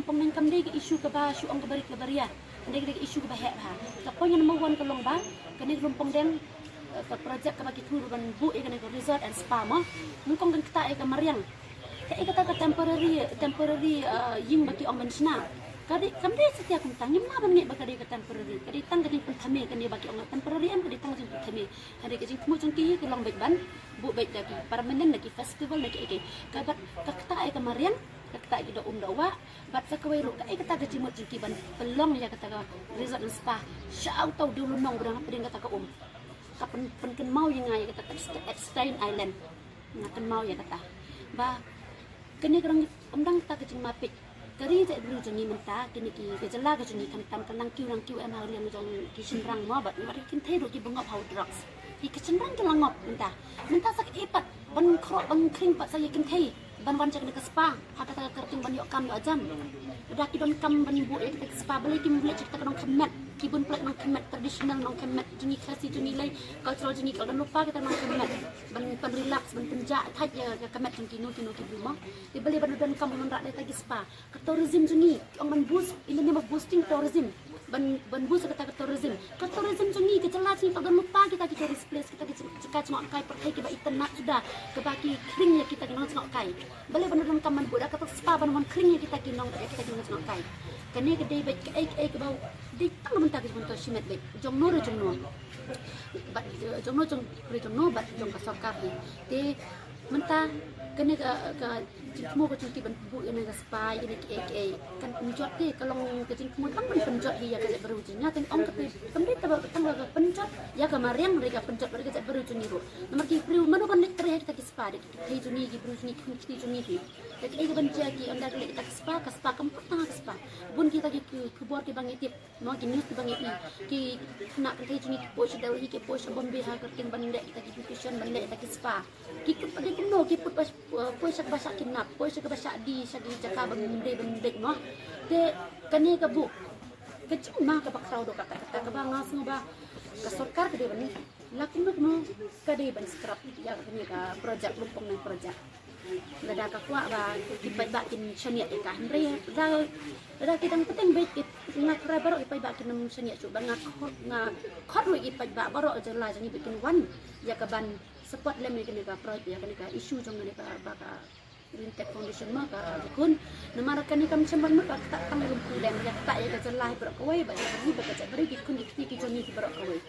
lumpong nang kamde ke isu ke ba su ong ke bari ke baria ndek ke isu ke ba hek ha kaponya number 1 ke long ba kene lumpong deng ke projek ke bagi tur ban bu e kene ke resort and spa mo mungkong kan kita e ke mariang ke kata ke temporary ying bagi ong mensna kadi kamde setiap kuntang nyam na ban nge bakade ke temporary kadi tang kadi pun thame kene bagi ong temporary am kadi tang jing thame kadi ke jing tmu jing ki ke long baik ban bu baik lagi permanent lagi festival lagi ke kabat ke kita e ke mariang kata kita dawa bat sakawai ru kai kata gajimot jiki ban pelong ya kata resort and spa syau tau dulu nong berang peding kata ka kapan penken mau yang ngai kata Epstein Island ngakan mau ya kata ba kene kerang omdang ta gajing mapik kari je bru jengi menta kini ki gejala gajing kan tam kanang kiu em hal yang jong ki sinrang mo bat mari kin thai ru ki bungop how drugs ki kecenrang ke langop menta sak ipat ban kro ban kring pat saya kin thai ban wan cak ke spa hata ta kerting ban yok kam yo ajam dah ki don kam ban bu ke spa beli kim beli cak ta nong kemet ki bun plek nong kemet tradisional nong kemet jengi khasi jengi lai cultural jengi kalau lupa kita nong kemet ban relax ban penja thaj ya kemet jengi no ki mo di beli ban don kam ban rak dai ta spa ke tourism jengi ong ban boost ini ni boosting tourism ban boost kata tourism jengi ke celah sini tak lupa kita display kita cekak cengok kai perkai ke ba internet sudah ke baki kring ya kita nong cengok kai beli ban don kam ban bu dak kata spa ban kring ya kita kinong kita cengok kai kene ke dei baik ke bau di tang bentar ke bentar simet baik jong no bat jong no bat jong ka sokar de menta kene ke semua ke cuti ban bu ini ke spa ini ke kan penjot ke kalau ke jing kemun kan penjot dia ke berujungnya ten ong ke kembali tang ke penjot ya kemarin mereka penjot mereka ke berujung itu nomor ki priu mano kan nek tere kita ke spa de ke juni ki berujung ki juni ki jadi ai ban jagi anda ke kita ke spa keempat tang ke spa bun kita ke buat ke bangi tip no ki news bangi ki nak ke juni ki posh dawi ki posh bombe ha ke ban dek kita ki nutrition ban dek kita ke spa ki ke kuno ki put posh bahasa kinap pois ke bahasa di sagi jaka bende no de kani ke bu ke cuma ke bakrau do kata ke banga semua ke sorkar ke de bani lakum no ke de ban scrap ya kani ka projek lumpong nang projek lada ka kwa ba ki pai ba kin chania e ka hre da kita penting baik ngak rabar i pai ba kin chania cu ba ngak khot ru i pai ba baro je la jani bikin wan ya ka ban support lem ni ka projek ya kani ka issue jong ni ka ba ka Rintek Foundation maka kun namarakan ni kam chamban maka tak tang lumpu dan ya tak ya kejelah berak kawai ba bagi ba kecak beri kun dikti ki joni berak kawai